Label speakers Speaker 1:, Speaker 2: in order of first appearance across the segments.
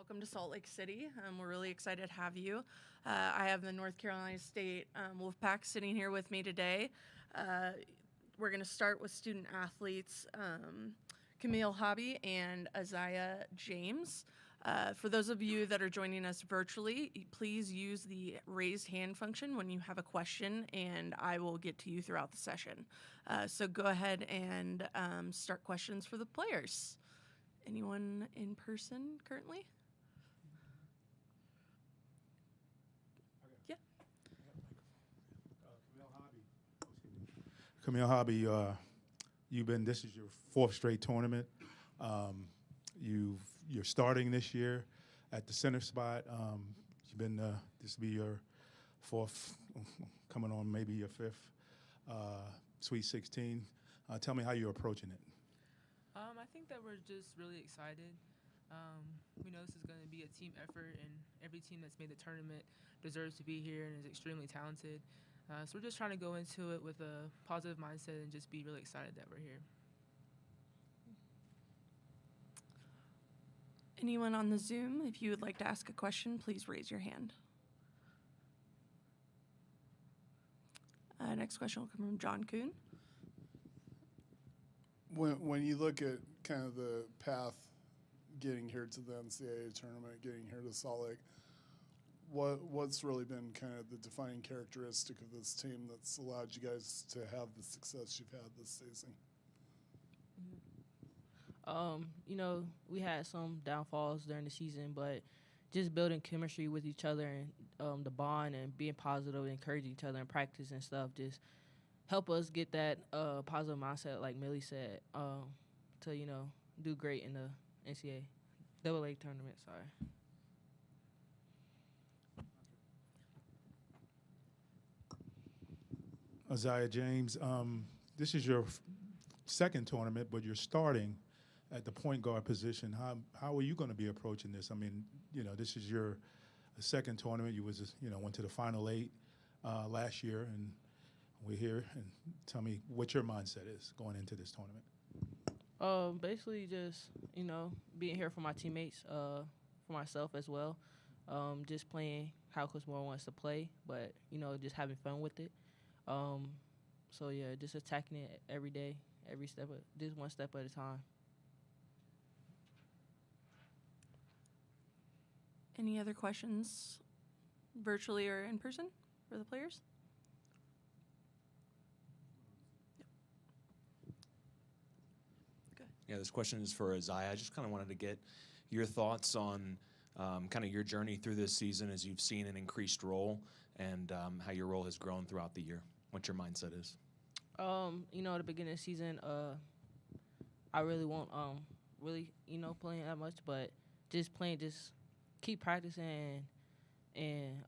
Speaker 1: welcome to Salt Lake City. We're really excited to have you. I have the North Carolina State Wolfpack sitting here with me today. We're going to start with student athletes Camille Hobby and Isaiah James. For those of you that are joining us virtually, please use the raised hand function when you have a question, and I will get to you throughout the session. So go ahead and start questions for the players. Anyone in person currently? Yeah.
Speaker 2: Camille Hobby, this is your fourth straight tournament. You're starting this year at the center spot. This will be your fourth, coming on maybe your fifth Sweet 16. Tell me how you're approaching it.
Speaker 3: I think that we're just really excited. We know this is going to be a team effort, and every team that's made the tournament deserves to be here and is extremely talented. So we're just trying to go into it with a positive mindset and just be really excited that we're here.
Speaker 1: Anyone on the Zoom, if you would like to ask a question, please raise your hand. Next question will come from John Kuhn.
Speaker 4: When you look at kind of the path getting here to the NCAA tournament, getting here to Salt Lake, what's really been kind of the defining characteristic of this team that's allowed you guys to have the success you've had this season?
Speaker 5: We had some downfalls during the season, but just building chemistry with each other and the bond and being positive and encouraging each other in practice and stuff just help us get that positive mindset, like Millie said, to, do great in the NCAA tournament. Sorry.
Speaker 2: Isaiah James, this is your second tournament, but you're starting at the point guard position. How are you going to be approaching this? I mean, this is your second tournament. You went to the Final Eight last year, and we're here. And tell me what your mindset is going into this tournament.
Speaker 5: Basically just, being here for my teammates, for myself as well. Just playing how Coach Moore wants to play, but, just having fun with it. Just attacking it every day, every step, just one step at a time.
Speaker 1: Any other questions virtually or in person for the players? Yep. Good.
Speaker 6: Yeah, this question is for Isaiah. I just kind of wanted to get your thoughts on kind of your journey through this season as you've seen an increased role and how your role has grown throughout the year. What your mindset is.
Speaker 5: At the beginning of the season, I really won't playing that much, but just playing, just keep practicing and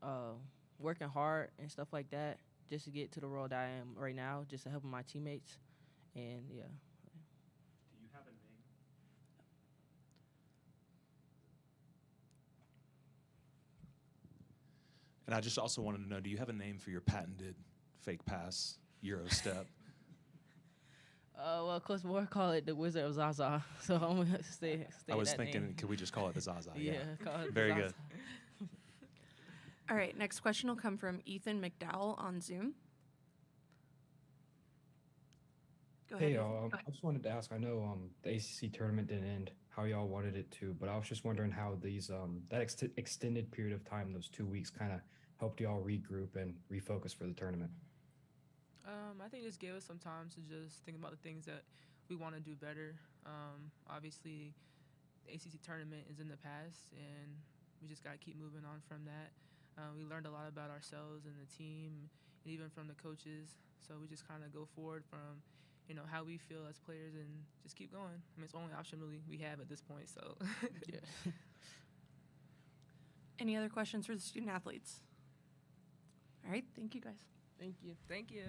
Speaker 5: working hard and stuff like that, just to get to the role that I am right now, just to help my teammates, and yeah.
Speaker 6: Do you have a name? And I just also wanted to know, do you have a name for your patented fake pass Euro step?
Speaker 5: Well, Coach Moore call it the Wizard of Zaza, so I'm gonna stay.
Speaker 6: I was
Speaker 5: that
Speaker 6: thinking,
Speaker 5: name.
Speaker 6: could we just call it the Zaza?
Speaker 5: Yeah, call it
Speaker 6: Very
Speaker 5: the
Speaker 6: good.
Speaker 5: Zaza.
Speaker 1: All right, next question will come from Ethan McDowell on Zoom. Go ahead.
Speaker 7: Hey, y'all. I just wanted to ask, I know the ACC tournament didn't end how y'all wanted it to, but I was just wondering how these that extended period of time, those 2 weeks, kind of helped y'all regroup and refocus for the tournament.
Speaker 3: I think it just gave us some time to just think about the things that we want to do better. Obviously, the ACC tournament is in the past, and we just got to keep moving on from that. We learned a lot about ourselves and the team, and even from the coaches. So we just kind of go forward from, how we feel as players and just keep going. I mean, it's the only option really we have at this point. So,
Speaker 5: Yeah.
Speaker 1: Any other questions for the student athletes? All right, thank you guys.
Speaker 5: Thank you.
Speaker 3: Thank you.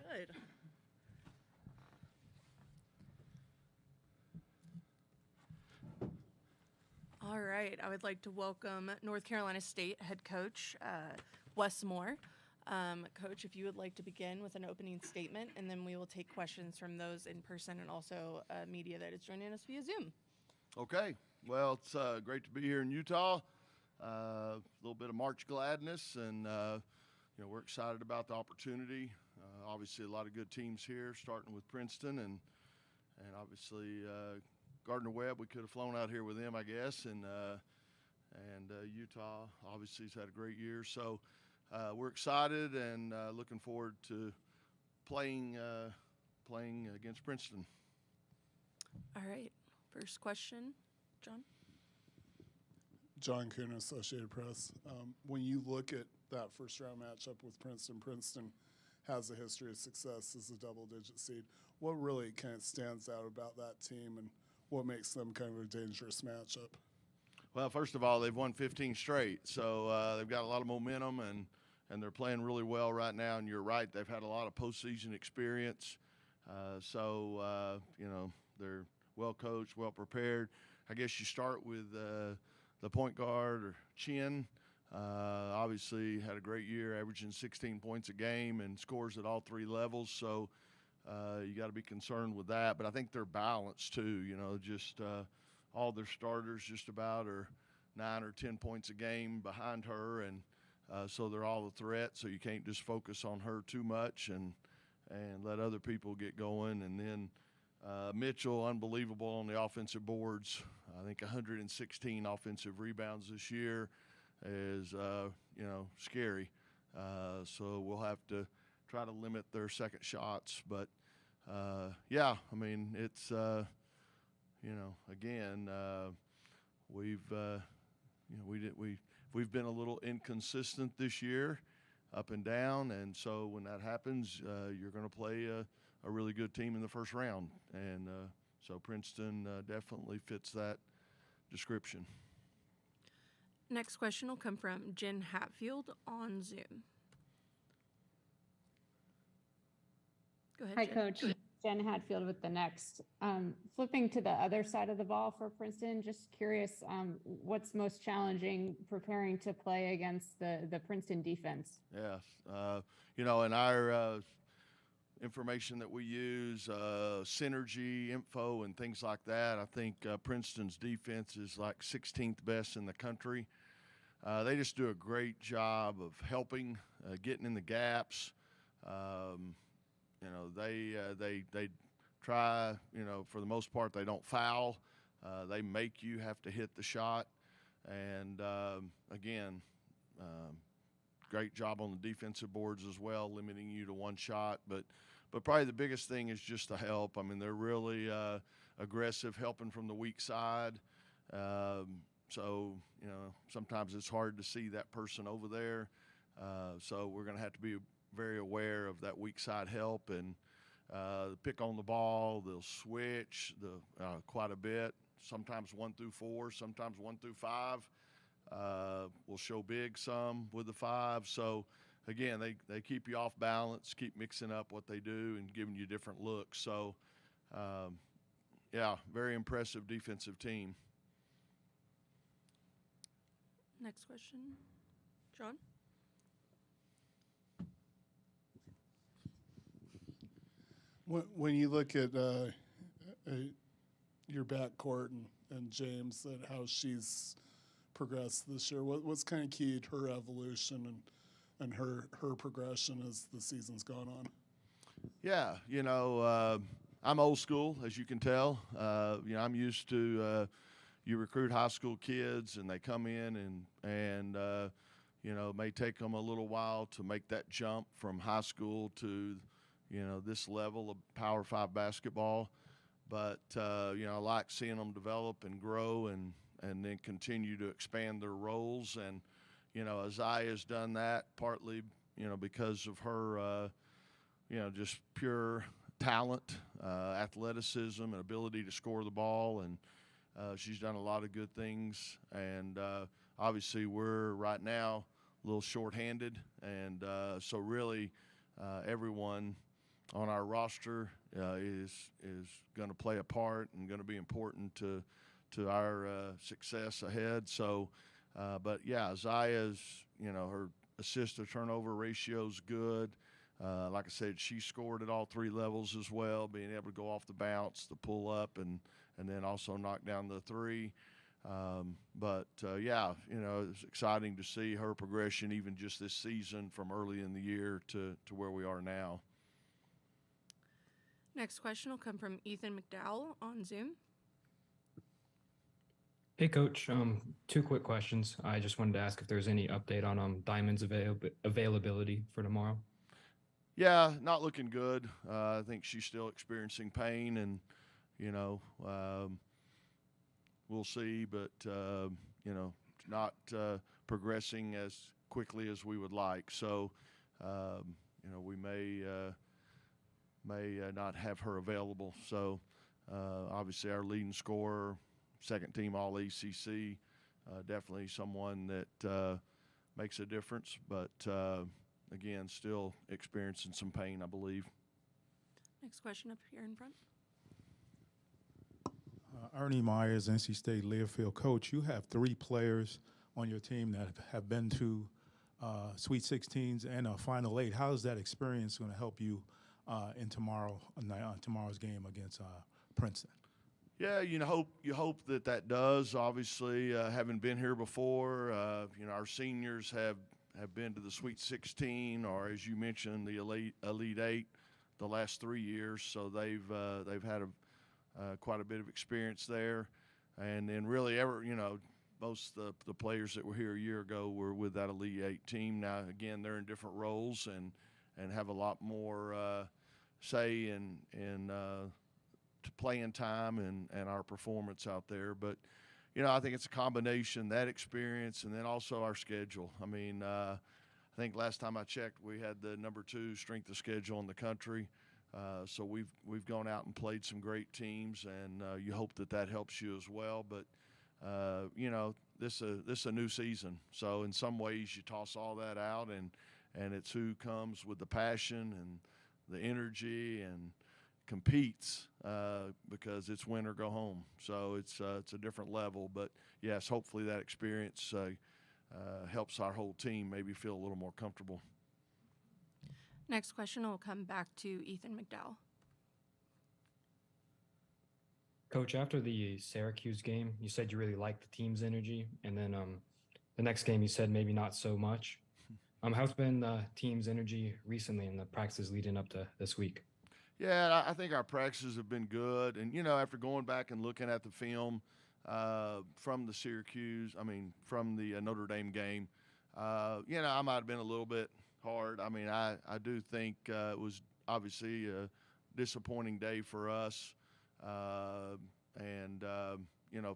Speaker 1: Good. All right. I would like to welcome North Carolina State head coach Wes Moore. Coach, if you would like to begin with an opening statement, and then we will take questions from those in person and also media that is joining us via Zoom.
Speaker 8: Okay. Well, it's great to be here in Utah. A little bit of March gladness, and we're excited about the opportunity. Obviously, a lot of good teams here, starting with Princeton, and obviously Gardner-Webb. We could have flown out here with them, I guess, and Utah obviously has had a great year. So we're excited and looking forward to playing against Princeton.
Speaker 1: All right. First question, John.
Speaker 4: John Kuhn, Associated Press. When you look at that first-round matchup with Princeton, Princeton has a history of success as a double-digit seed. What really kind of stands out about that team, and what makes them kind of a dangerous matchup?
Speaker 8: Well, first of all, they've won 15 straight, so they've got a lot of momentum, and they're playing really well right now. And you're right, they've had a lot of postseason experience, so they're well coached, well prepared. I guess you start with the point guard, or Chin. Obviously had a great year, averaging 16 points a game and scores at all three levels. So you got to be concerned with that. But I think they're balanced too. Just all their starters just about are 9 or 10 points a game behind her, and so they're all a threat. So you can't just focus on her too much and let other people get going. And then Mitchell, unbelievable on the offensive boards. I think 116 offensive rebounds this year is, scary. So we'll have to try to limit their second shots. But, it's, again, we've been a little inconsistent this year, up and down. And so when that happens, you're going to play a really good team in the first round. And so Princeton definitely fits that description.
Speaker 1: Next question will come from Jen Hatfield on Zoom. Go ahead,
Speaker 9: Hi,
Speaker 1: Jen.
Speaker 9: Coach. Jen Hatfield with the Next. Flipping to the other side of the ball for Princeton, just curious, what's most challenging preparing to play against the Princeton defense?
Speaker 8: Yes. In our information that we use, synergy info and things like that, I think Princeton's defense is like 16th best in the country. They just do a great job of helping, getting in the gaps. They try, for the most part, they don't foul. They make you have to hit the shot. And again, great job on the defensive boards as well, limiting you to one shot. But probably the biggest thing is just the help. I mean, they're really aggressive, helping from the weak side. So sometimes it's hard to see that person over there. So we're going to have to be very aware of that weak side help and pick on the ball. They'll switch quite a bit, sometimes 1 through 4, sometimes 1 through 5. We'll show big some with the 5. So, again, they keep you off balance, keep mixing up what they do and giving you different looks. So, very impressive defensive team.
Speaker 1: Next question, John.
Speaker 4: When you look at your backcourt and James, and how she's progressed this year, what's kind of key to her evolution and her progression as the season's gone on?
Speaker 8: Yeah, I'm old school, as you can tell. I'm used to you recruit high school kids, and they come in and it may take them a little while to make that jump from high school to this level of Power 5 basketball. But, I like seeing them develop and grow and then continue to expand their roles. And, Isaiah's done that partly, because of her, just pure talent, athleticism, and ability to score the ball. And she's done a lot of good things. And obviously we're right now a little shorthanded. And so really everyone on our roster is going to play a part and going to be important to our success ahead. So, but yeah, Zaya's, her assist to turnover ratio's good. Like I said, she scored at all three levels as well, being able to go off the bounce, the pull up, and then also knock down the three. Yeah, it's exciting to see her progression even just this season from early in the year to where we are now.
Speaker 1: Next question will come from Ethan McDowell on Zoom.
Speaker 7: Hey, Coach. Two quick questions. I just wanted to ask if there's any update on Diamond's availability for tomorrow.
Speaker 8: Yeah, not looking good. I think she's still experiencing pain, and we'll see, but not progressing as quickly as we would like. So, we may not have her available. So, obviously, our leading scorer, second team All ACC, definitely someone that makes a difference, but again, still experiencing some pain, I believe.
Speaker 1: Next question up here in front.
Speaker 2: Ernie Myers, NC State Learfield coach. You have 3 players on your team that have been to Sweet 16s and a Final 8. How is that experience going to help you in tomorrow's game against Princeton?
Speaker 8: Yeah, you hope that does. Obviously, having been here before, our seniors have been to the Sweet 16, or as you mentioned, the Elite 8, the last 3 years. So they've had quite a bit of experience there, and then really most of the players that were here a year ago were with that Elite 8 team. Now again, they're in different roles and have a lot more say in playing time and our performance out there. But I think it's a combination, that experience, and then also our schedule. I mean, I think last time I checked, we had the number 2 strength of schedule in the country. So we've gone out and played some great teams, and you hope that helps you as well. But this is a new season, so in some ways you toss all that out, and it's who comes with the passion and the energy and competes because it's win or go home. So it's a different level. But yes, hopefully that experience helps our whole team maybe feel a little more comfortable.
Speaker 1: Next question will come back to Ethan McDowell.
Speaker 7: Coach, after the Syracuse game, you said you really liked the team's energy, and then the next game you said maybe not so much. How's been the team's energy recently in the practices leading up to this week?
Speaker 8: Yeah, I think our practices have been good. And, after going back and looking at the film from the Notre Dame game, I might have been a little bit hard. I mean, I do think it was obviously a disappointing day for us.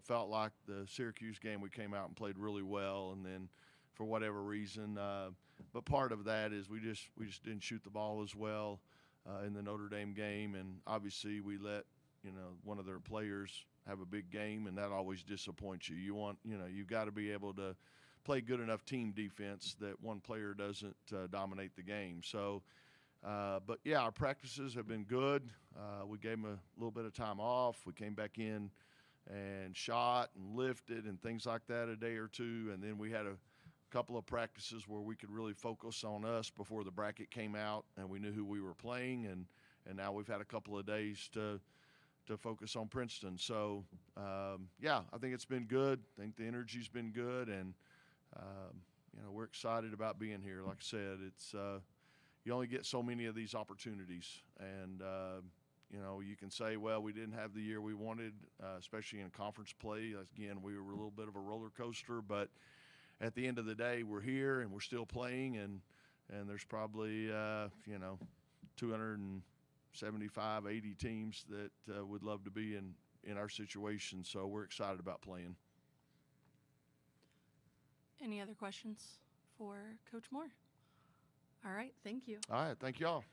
Speaker 8: Felt like the Syracuse game we came out and played really well, and then for whatever reason, but part of that is we just didn't shoot the ball as well in the Notre Dame game, and obviously we let one of their players have a big game, and that always disappoints you. You've got to be able to play good enough team defense that one player doesn't dominate the game. So, but yeah, our practices have been good. We gave them a little bit of time off. We came back in and shot and lifted and things like that a day or two, and then we had a couple of practices where we could really focus on us before the bracket came out and we knew who we were playing, and now we've had a couple of days to focus on Princeton. So yeah, I think it's been good. I think the energy's been good, and we're excited about being here. Like I said, it's you only get so many of these opportunities, and you can say, well, we didn't have the year we wanted, especially in conference play. Again, we were a little bit of a roller coaster, but at the end of the day, we're here and we're still playing, and there's probably 275, 80 teams that would love to be in our situation. So we're excited about playing.
Speaker 1: Any other questions for Coach Moore? All right, thank you.
Speaker 8: All right, thank y'all.